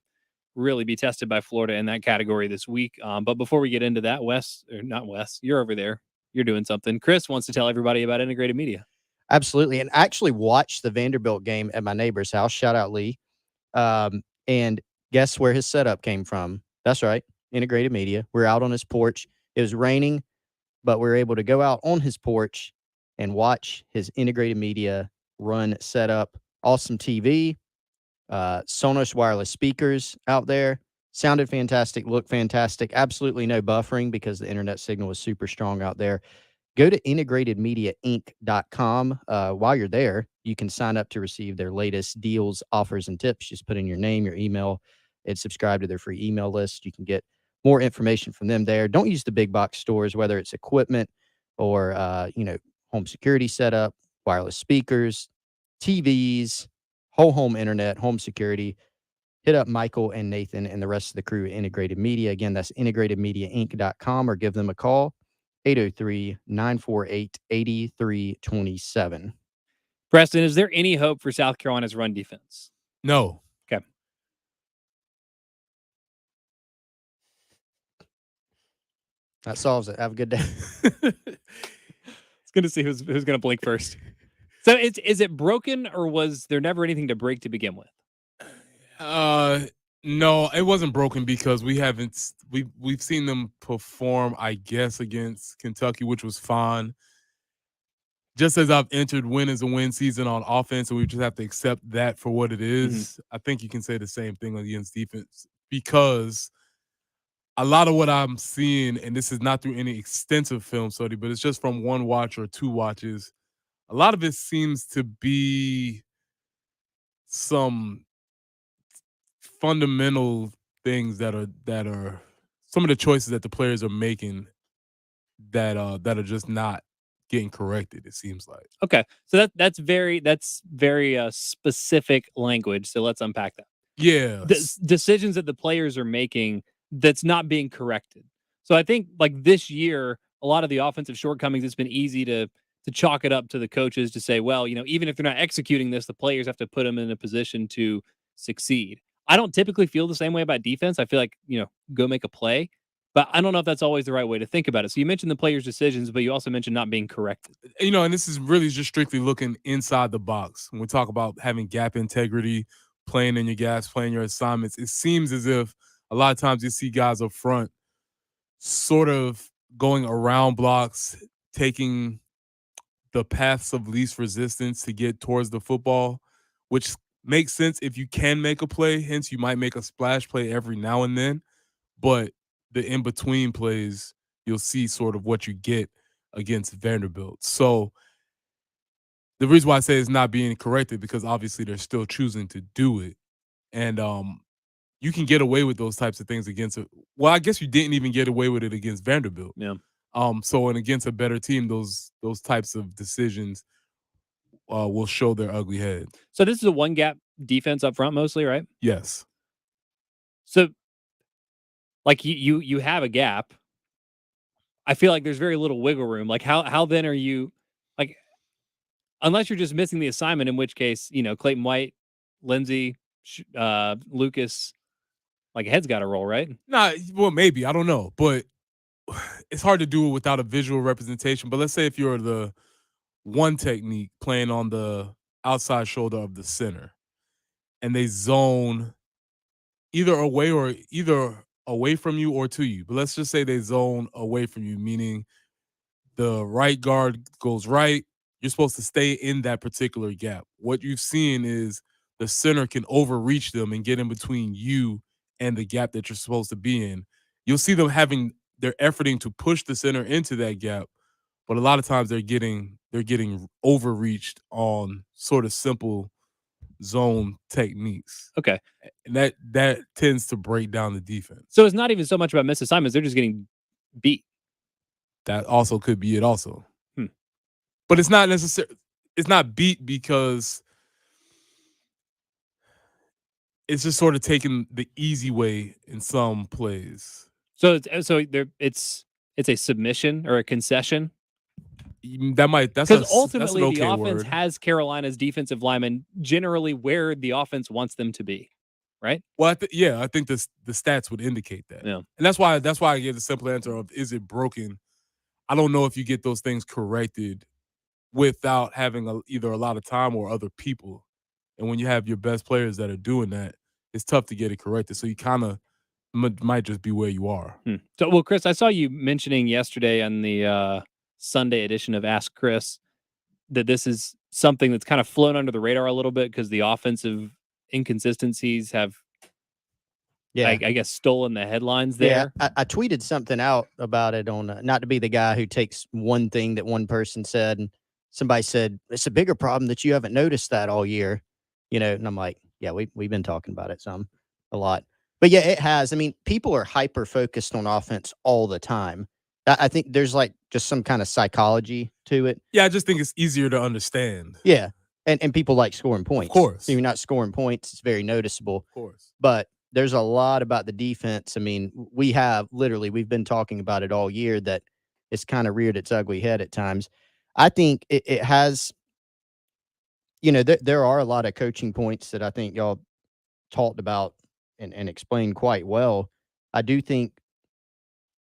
really be tested by Florida in that category this week. But before we get into that, Wes, or not Wes, you're over there. You're doing something. Chris wants to tell everybody about integrated media. Absolutely. And I actually watched the Vanderbilt game at my neighbor's house. Shout out Lee. And guess where his setup came from? That's right. Integrated media. We're out on his porch. It was raining, but we were able to go out on his porch and watch his integrated media run setup. Awesome TV, Sonos wireless speakers out there. Sounded fantastic, looked fantastic. Absolutely no buffering because the internet signal was super strong out there. Go to integratedmediainc.com. While you're there, you can sign up to receive their latest deals, offers, and tips. Just put in your name, your email, and subscribe to their free email list. You can get more information from them there. Don't use the big box stores, whether it's equipment or, home security setup, wireless speakers, TVs, whole home internet, home security. Hit up Michael and Nathan and the rest of the crew at Integrated Media. Again, that's integratedmediainc.com, or give them a call, 803-948-8327. Preston, is there any hope for South Carolina's run defense? No. Okay. That solves it. Have a good day. It's good to see who's going to blink first. So is it broken, or was there never anything to break to begin with? No, it wasn't broken because we've seen them perform, I guess, against Kentucky, which was fine. Just as I've entered win is a win season on offense, and we just have to accept that for what it is. I think you can say the same thing against defense because a lot of what I'm seeing, and this is not through any extensive film study, but it's just from one watch or two watches, a lot of it seems to be some fundamental things that are some of the choices that the players are making that are just not getting corrected, it seems like. Okay. So that's very specific language. So let's unpack that. Yeah. Decisions that the players are making that's not being corrected. So I think like this year, a lot of the offensive shortcomings, it's been easy to chalk it up to the coaches to say, well, even if they're not executing this, the players have to put them in a position to succeed. I don't typically feel the same way about defense. I feel like, go make a play. But I don't know if that's always the right way to think about it. So you mentioned the players' decisions, but you also mentioned not being corrected. And this is really just strictly looking inside the box. When we talk about having gap integrity, playing in your gaps, playing your assignments, it seems as if a lot of times you see guys up front sort of going around blocks, taking the paths of least resistance to get towards the football, which makes sense if you can make a play. Hence, you might make a splash play every now and then. But the in-between plays, you'll see sort of what you get against Vanderbilt. So the reason why I say it's not being corrected, because obviously they're still choosing to do it. And you can get away with those types of things against it. Well, I guess you didn't even get away with it against Vanderbilt. Yeah. So and against a better team, those types of decisions will show their ugly head. So this is a one gap defense up front mostly, right? Yes. So like you have a gap. I feel like there's very little wiggle room. Like how then are you like, unless you're just missing the assignment, in which case, Clayton White, Lindsey, Lucas, like head's got to roll, right? Nah, well, maybe. I don't know. But it's hard to do it without a visual representation. But let's say if you're the one technique playing on the outside shoulder of the center and they zone either away from you or to you. But let's just say they zone away from you, meaning the right guard goes right. You're supposed to stay in that particular gap. What you've seen is the center can overreach them and get in between you and the gap that you're supposed to be in. You'll see them they're efforting to push the center into that gap, but a lot of times they're getting overreached on sort of simple zone techniques. Okay. And that tends to break down the defense. So it's not even so much about missed assignments. They're just getting beat. That also could be it also. But it's not necessarily, it's not beat because it's just sort of taking the easy way in some plays. So it's a submission or a concession. That's because ultimately that's an okay the offense word. has Carolina's defensive linemen generally where the offense wants them to be, right? Well, I think the stats would indicate that. Yeah. And that's why I gave the simple answer of, is it broken? I don't know if you get those things corrected without having either a lot of time or other people. And when you have your best players that are doing that, it's tough to get it corrected. So you kind of might just be where you are. So, well, Chris, I saw you mentioning yesterday on the Sunday edition of Ask Chris that this is something that's kind of flown under the radar a little bit because the offensive inconsistencies have, I guess, stolen the headlines there. Yeah, I tweeted something out about it on, not to be the guy who takes one thing that one person said, and somebody said, it's a bigger problem that you haven't noticed that all year, and I'm like, yeah, we've been talking about it a lot. But yeah, it has. I mean, people are hyper focused on offense all the time. I think there's like just some kind of psychology to it. Yeah, I just think it's easier to understand. Yeah. And people like scoring points. Of course. If you're not scoring points, it's very noticeable. Of course. But there's a lot about the defense. I mean, we've been talking about it all year that it's kind of reared its ugly head at times. I think it has, there are a lot of coaching points that I think y'all talked about and explained quite well, I do think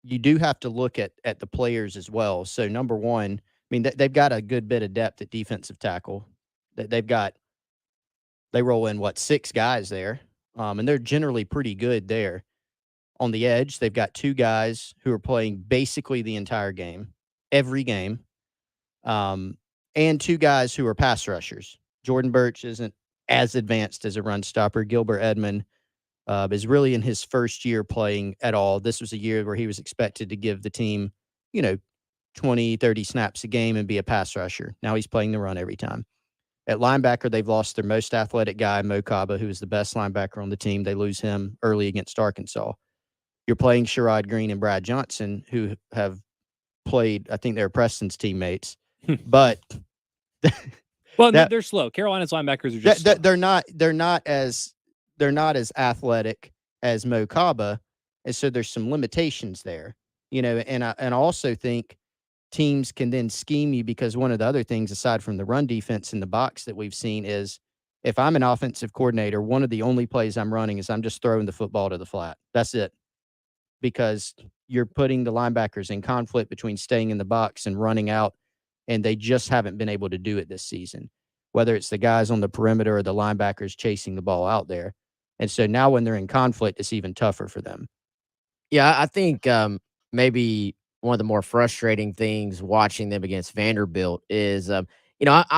you do have to look at the players as well. So number one, I mean, they've got a good bit of depth at defensive tackle. They roll in 6 guys there, and they're generally pretty good there. On the edge, they've got 2 guys who are playing basically the entire game, every game, and 2 guys who are pass rushers. Jordan Birch isn't as advanced as a run stopper. Gilbert Edmond is really in his first year playing at all. This was a year where he was expected to give the team, 20, 30 snaps a game and be a pass rusher. Now he's playing the run every time. At linebacker, they've lost their most athletic guy, Mo Kaba, who is the best linebacker on the team. They lose him early against Arkansas. You're playing Sherrod Green and Brad Johnson, who have played, I think they're Preston's teammates. But well, they're slow. Carolina's linebackers are just slow. They're not as athletic as Mo Kaba, and so there's some limitations there. And I also think teams can then scheme you, because one of the other things, aside from the run defense in the box that we've seen, is if I'm an offensive coordinator, one of the only plays I'm running is I'm just throwing the football to the flat. That's it. Because you're putting the linebackers in conflict between staying in the box and running out, and they just haven't been able to do it this season, whether it's the guys on the perimeter or the linebackers chasing the ball out there. And so now when they're in conflict, it's even tougher for them. Yeah, I think maybe one of the more frustrating things watching them against Vanderbilt is, I'm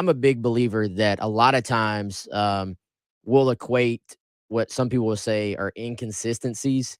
a big believer that a lot of times we'll equate what some people will say are inconsistencies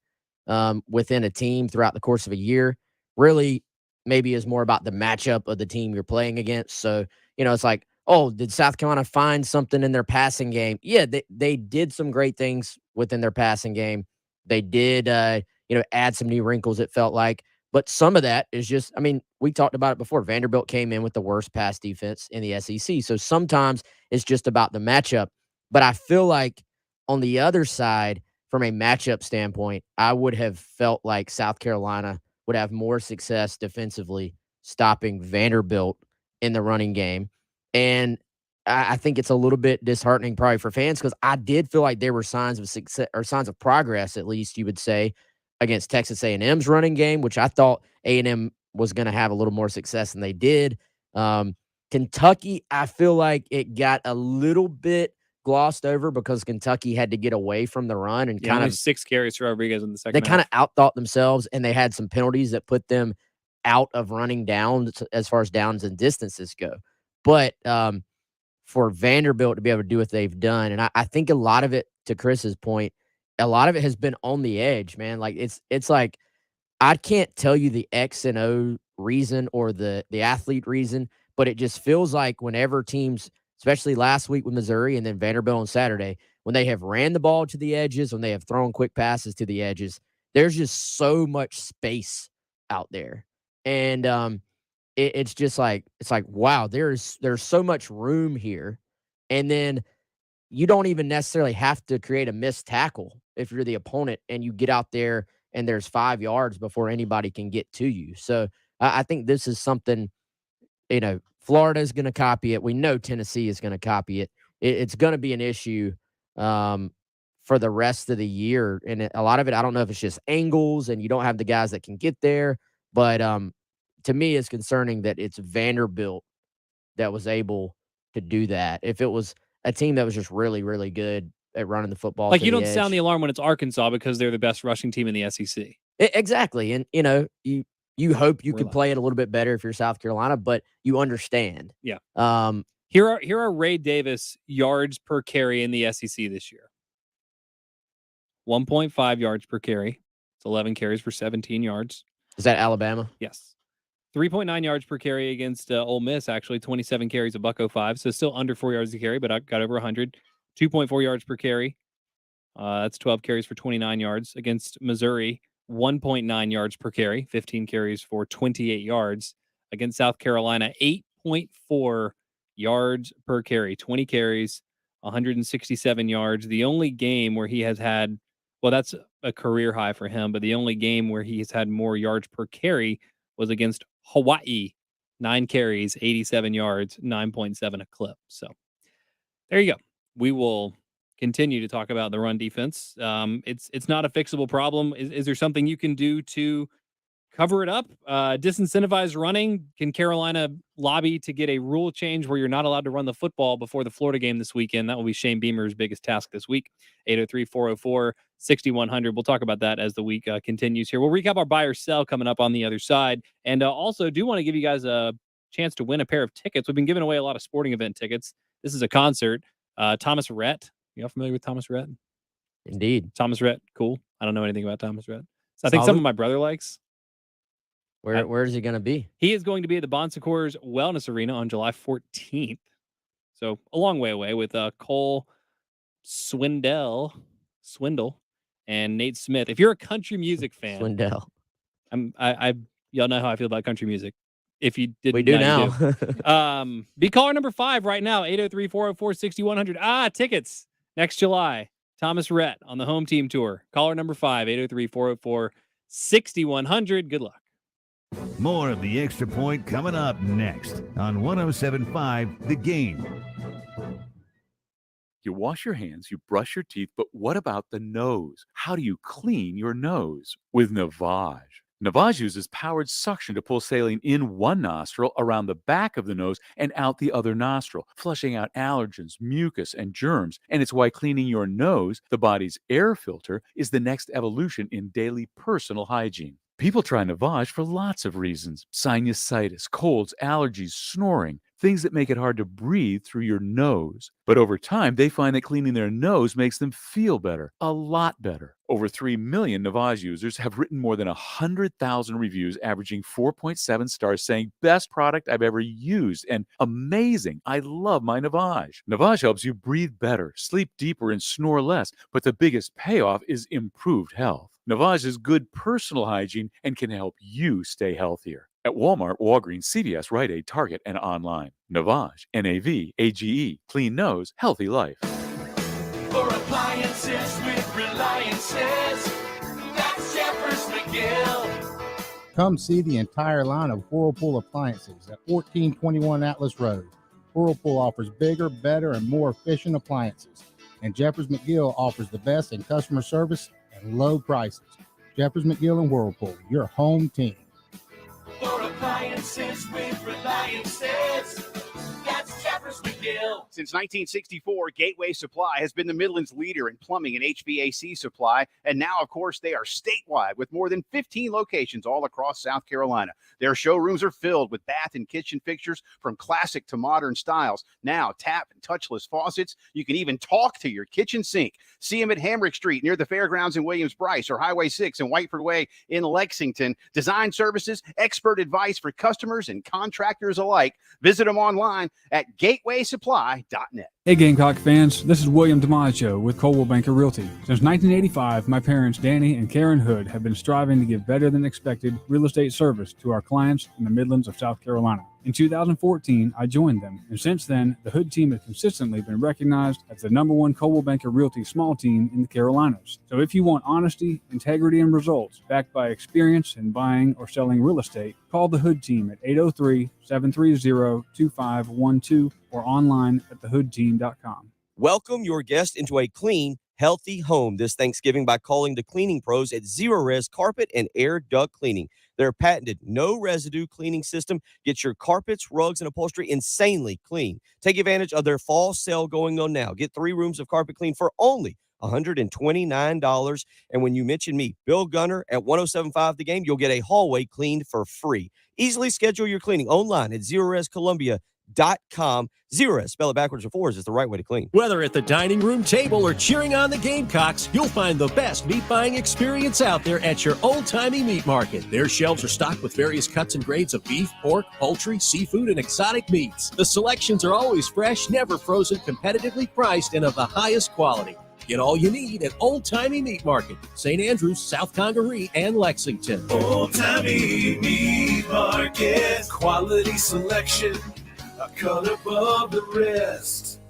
within a team throughout the course of a year. Really, maybe is more about the matchup of the team you're playing against. So, it's like, oh, did South Carolina find something in their passing game? Yeah, they did some great things within their passing game. They did, add some new wrinkles, it felt like. But some of that is just, we talked about it before. Vanderbilt came in with the worst pass defense in the SEC. So sometimes it's just about the matchup. But I feel like on the other side, from a matchup standpoint, I would have felt like South Carolina would have more success defensively stopping Vanderbilt in the running game. And I think it's a little bit disheartening probably for fans, because I did feel like there were signs of success, or signs of progress, at least you would say, against Texas A&M's running game, which I thought A&M was going to have a little more success than they did. Kentucky, I feel like it got a little bit glossed over because Kentucky had to get away from the run and kind of 6 carries for Rodriguez in the second they half. kind of outthought themselves, and they had some penalties that put them out of running down as far as downs and distances go. But for Vanderbilt to be able to do what they've done, and I think a lot of it, to Chris's point, a lot of it has been on the edge, man. Like it's like I can't tell you the X and O reason or the athlete reason, but it just feels like whenever teams, especially last week with Missouri and then Vanderbilt on Saturday, when they have ran the ball to the edges, when they have thrown quick passes to the edges, there's just so much space out there. And it's just like, wow, there's so much room here. And then you don't even necessarily have to create a missed tackle if you're the opponent and you get out there and there's 5 yards before anybody can get to you. So I think this is something, Florida is going to copy it. We know Tennessee is going to copy it. It's going to be an issue for the rest of the year. And a lot of it, I don't know if it's just angles and you don't have the guys that can get there. But to me, it's concerning that it's Vanderbilt that was able to do that. If it was a team that was just really, really good at running the football, like you don't sound the alarm when it's Arkansas because they're the best rushing team in the SEC. Exactly. And, you hope you could play it a little bit better if you're South Carolina, but you understand. Yeah. Here are Ray Davis yards per carry in the SEC this year. 1.5 yards per carry. It's 11 carries for 17 yards. Is that Alabama? Yes. 3.9 yards per carry against Ole Miss, actually. 27 carries, a $105. So still under 4 yards a carry, but I got over 100. 2.4 yards per carry. That's 12 carries for 29 yards. Against Missouri, 1.9 yards per carry. 15 carries for 28 yards. Against South Carolina, 8.4 yards per carry. 20 carries, 167 yards. The only game where he has had, well, that's a career high for him, but the only game where he has had more yards per carry was against Hawaii. 9 carries, 87 yards, 9.7 a clip. So there you go. We will continue to talk about the run defense. It's not a fixable problem. Is there something you can do to cover it up? Disincentivize running? Can Carolina lobby to get a rule change where you're not allowed to run the football before the Florida game this weekend? That will be Shane Beamer's biggest task this week. 803-404-6100. We'll talk about that as the week continues here. We'll recap our buy or sell coming up on the other side. And also do want to give you guys a chance to win a pair of tickets. We've been giving away a lot of sporting event tickets. This is a concert. Thomas Rhett. You all familiar with Thomas Rhett? Indeed. Thomas Rhett. Cool. I don't know anything about Thomas Rhett. So I think some of my brother likes. Where is he going to be? He is going to be at the Bon Secours Wellness Arena on July 14th. So a long way away with Cole Swindle and Nate Smith. If you're a country music fan, Swindell. Y'all know how I feel about country music. If you didn't, We do now. now. You do. Be caller number 5 right now. 803-404-6100. Tickets next July. Thomas Rhett on the home team tour. Caller number 5. 803-404-6100. Good luck. More of the Extra Point coming up next on 107.5 The Game. You wash your hands, you brush your teeth, but what about the nose? How do you clean your nose? With Navage. Navage uses powered suction to pull saline in one nostril, around the back of the nose, and out the other nostril, flushing out allergens, mucus, and germs. And it's why cleaning your nose, the body's air filter, is the next evolution in daily personal hygiene. People try Navage for lots of reasons. Sinusitis, colds, allergies, snoring, things that make it hard to breathe through your nose. But over time, they find that cleaning their nose makes them feel better, a lot better. Over 3 million Navage users have written more than 100,000 reviews, averaging 4.7 stars, saying, best product I've ever used, and amazing, I love my Navage. Navage helps you breathe better, sleep deeper, and snore less, but the biggest payoff is improved health. Navage is good personal hygiene and can help you stay healthier. At Walmart, Walgreens, CVS, Rite Aid, Target, and online. Navage, N-A-V-A-G-E, clean nose, healthy life. For appliances with Reliances, that's Jeffers McGill. Come see the entire line of Whirlpool appliances at 1421 Atlas Road. Whirlpool offers bigger, better, and more efficient appliances. And Jeffers McGill offers the best in customer service and low prices. Jeffers McGill and Whirlpool, your home team. For appliances with Reliances, that's Jeffers McGill. Since 1964, Gateway Supply has been the Midland's leader in plumbing and HVAC supply, and now, of course, they are statewide with more than 15 locations all across South Carolina. Their showrooms are filled with bath and kitchen fixtures from classic to modern styles. Now, tap and touchless faucets. You can even talk to your kitchen sink. See them at Hamrick Street near the Fairgrounds in Williams-Brice, or Highway 6 and Whiteford Way in Lexington. Design services, expert advice for customers and contractors alike. Visit them online at gatewaysupply.net. Hey Gamecock fans, this is William DiMaggio with Coldwell Banker Realty. Since 1985, my parents Danny and Karen Hood have been striving to give better than expected real estate service to our clients in the Midlands of South Carolina. In 2014, I joined them, and since then, the Hood team has consistently been recognized as the #1 Coldwell Banker Realty small team in the Carolinas. So if you want honesty, integrity, and results backed by experience in buying or selling real estate, call the Hood team at 803-730-2512 or online at thehoodteam.com. Welcome your guest into a clean, healthy home this Thanksgiving by calling the cleaning pros at Zero Res Carpet and Air Duct Cleaning. Their patented no residue cleaning system gets your carpets, rugs, and upholstery insanely clean. Take advantage of their fall sale going on now. Get 3 rooms of carpet clean for only $129. And when you mention me, Bill Gunner at 107.5 The Game, you'll get a hallway cleaned for free. Easily schedule your cleaning online at ZeroResColumbia.com. Zero, spell it backwards or forwards, is the right way to clean. Whether at the dining room table or cheering on the Gamecocks, you'll find the best meat buying experience out there at your old-timey meat market. Their shelves are stocked with various cuts and grades of beef, pork, poultry, seafood, and exotic meats. The selections are always fresh, never frozen, competitively priced, and of the highest quality. Get all you need at Old Timey Meat Market, St. Andrews, South Congaree, and Lexington. Old Timey Meat Market, quality selection, a cut above the rest.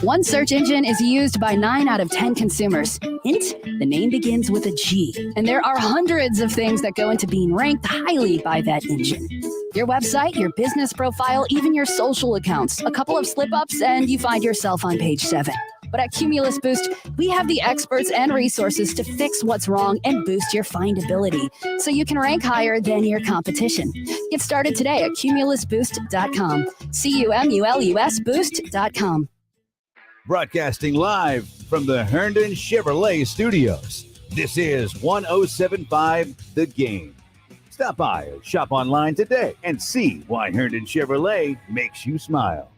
One search engine is used by 9 out of 10 consumers. Hint, the name begins with a G. And there are hundreds of things that go into being ranked highly by that engine. Your website, your business profile, even your social accounts. A couple of slip-ups and you find yourself on page 7. But at Cumulus Boost, we have the experts and resources to fix what's wrong and boost your findability so you can rank higher than your competition. Get started today at cumulusboost.com. CUMULUS boost.com. Broadcasting live from the Herndon Chevrolet Studios. This is 1075 The Game. Stop by or shop online today and see why Herndon Chevrolet makes you smile.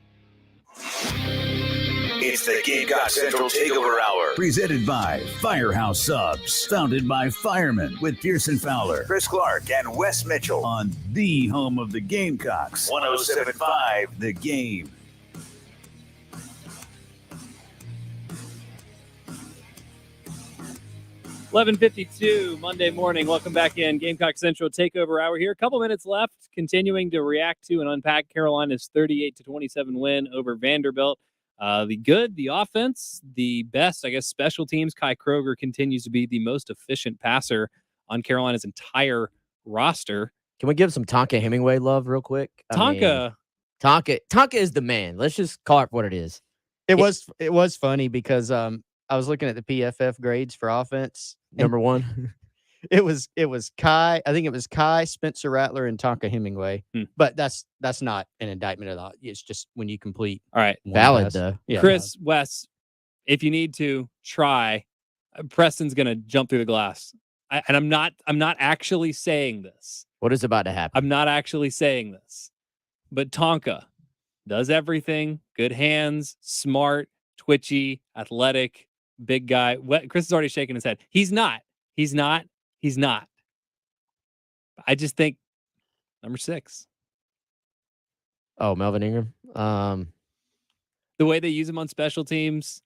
It's the Gamecock Central Takeover Hour. Presented by Firehouse Subs. Founded by firemen with Pearson Fowler, Chris Clark and Wes Mitchell on the home of the Gamecocks. 1075 The Game. $11:52 Monday morning. Welcome back in. Gamecock Central Takeover Hour here. A couple minutes left, continuing to react to and unpack Carolina's 38-27 win over Vanderbilt. The offense, the best, I guess, special teams. Kai Kroger continues to be the most efficient passer on Carolina's entire roster. Can we give some Tonka Hemingway love real quick? Tonka is the man. Let's just call it what it is. It was funny because I was looking at the PFF grades for offense. Number one. It was Kai. I think it was Kai, Spencer Rattler, and Tonka Hemingway. But that's not an indictment at all. It's just when you complete. All right. Valid though. Yeah. Chris, Wes, if you need to try, Preston's gonna jump through the glass. I'm not actually saying this. What is about to happen? I'm not actually saying this. But Tonka does everything. Good hands, smart, twitchy, athletic, big guy. Chris is already shaking his head. He's not. I just think number 6. Oh, Melvin Ingram. The way they use him on special teams,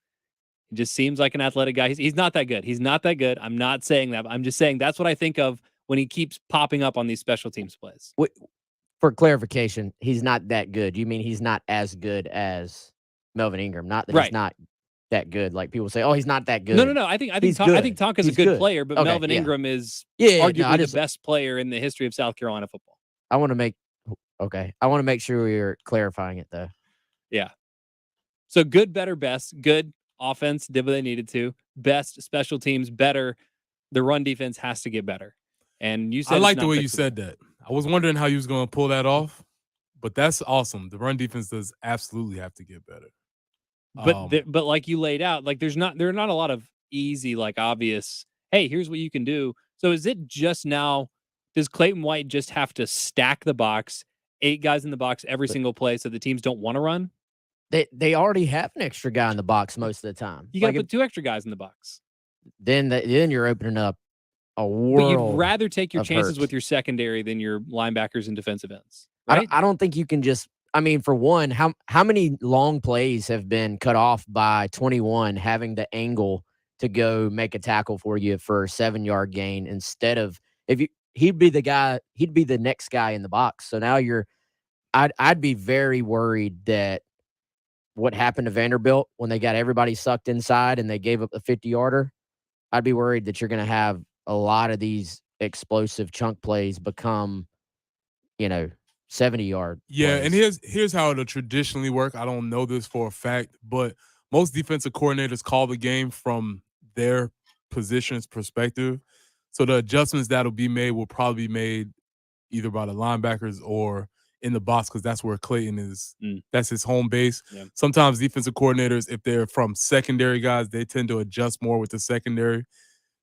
he just seems like an athletic guy. He's not that good. He's not that good. I'm not saying that. I'm just saying that's what I think of when he keeps popping up on these special teams plays. For clarification, he's not that good. You mean he's not as good as Melvin Ingram? Not that Right. He's not that good. Like people say, oh, he's not that good. No. I think Tonka's a good player, but Okay, Melvin yeah. Ingram is Yeah, arguably the best player in the history of South Carolina football. I want to make sure we're clarifying it though. Yeah. So good, better, best. Good offense did what they needed to. Best special teams, better. The run defense has to get better. And you said I like the way you said that. I was wondering how you was going to pull that off, but that's awesome. The run defense does absolutely have to get better. But like you laid out, like there are not a lot of easy, like obvious, hey, here's what you can do. So is it just now, does Clayton White just have to stack the box, 8 guys in the box every single play so the teams don't want to run? They already have an extra guy in the box most of the time. You got to put 2 extra guys in the box. Then you're opening up a world. But you'd rather take your chances hurt. with your secondary than your linebackers and defensive ends. Right? I don't think you can just. I mean, for one, how many long plays have been cut off by 21 having the angle to go make a tackle for you for a 7-yard gain instead of he'd be the next guy in the box. So now I'd be very worried that what happened to Vanderbilt when they got everybody sucked inside and they gave up a 50-yarder. I'd be worried that you're going to have a lot of these explosive chunk plays become, 70-yard. Yeah, plays. and here's how it'll traditionally work. I don't know this for a fact, but most defensive coordinators call the game from their position's perspective. So the adjustments that'll be made will probably be made either by the linebackers or in the box because that's where Clayton is. That's his home base. Yeah. Sometimes defensive coordinators, if they're from secondary guys, they tend to adjust more with the secondary.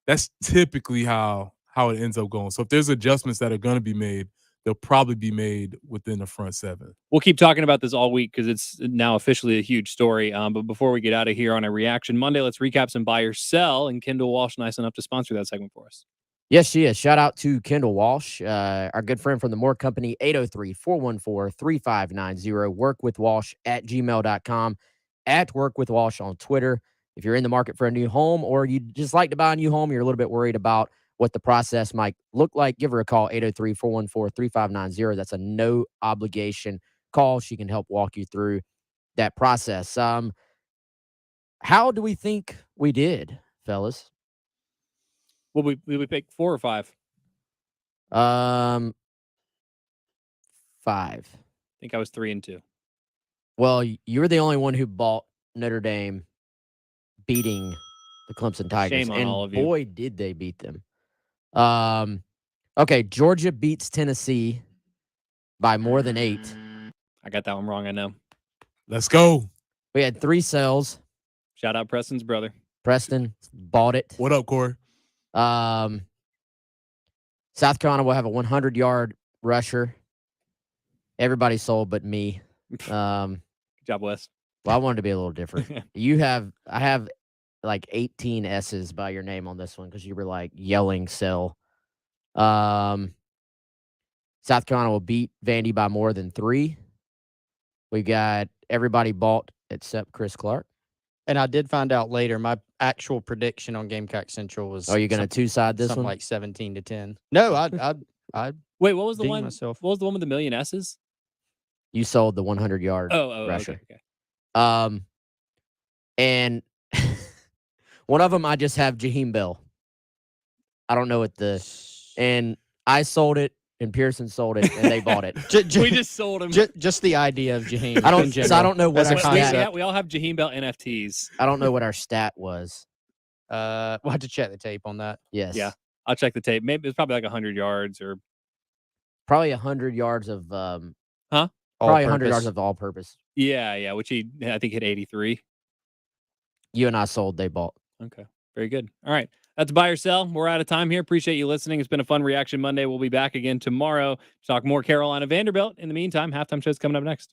That's typically how it ends up going. So if there's adjustments that are going to be made, they'll probably be made within the front 7. We'll keep talking about this all week because it's now officially a huge story. But before we get out of here on a Reaction Monday, let's recap some buy or sell. And Kendall Walsh, nice enough to sponsor that segment for us. Yes, she is. Shout out to Kendall Walsh, our good friend from the Moore Company, 803-414-3590. workwithwalsh@gmail.com, @workwithwalsh on Twitter. If you're in the market for a new home or you just like to buy a new home, you're a little bit worried about what the process might look like, give her a call, 803-414-3590. That's a no obligation call. She can help walk you through that process. How do we think we did, fellas? Well, we pick 4 or 5. 5. I think I was 3 and 2. Well, you're the only one who bought Notre Dame beating the Clemson Tigers. Shame on and all of you. Boy, did they beat them. Okay, Georgia beats Tennessee by more than 8. I got that one wrong, I know. Let's go. We had 3 sells. Shout out Preston's brother. Preston bought it. What up, Corey? South Carolina will have a 100-yard rusher. Everybody sold but me. Good job, Wes. Well, I wanted to be a little different. I have like 18 S's by your name on this one because you were like yelling sell. South Carolina will beat Vandy by more than 3. We got everybody bought except Chris Clark. And I did find out later my actual prediction on Gamecock Central was. Are you going to two-side this something one? like 17-10. No, I Wait, what was the dinged one? myself. What was the one with the million S's? You sold the 100-yard rusher. Okay. And one of them I just have Jaheim Bell. I don't know what and I sold it and Pearson sold it and they bought it. We just sold him. Just the idea of Jaheim. I don't know what our stat. Yeah, we all have Jaheim Bell NFTs. I don't know what our stat was. We'll have to check the tape on that. Yes. Yeah, I'll check the tape. Maybe it's probably like 100 yards or probably 100 yards of Probably 100 yards of all-purpose. Yeah, which I think hit 83. You and I sold, they bought. Okay, very good. All right, that's buy or sell. We're out of time here. Appreciate you listening. It's been a fun Reaction Monday. We'll be back again tomorrow to talk more Carolina Vanderbilt. In the meantime, halftime show's coming up next.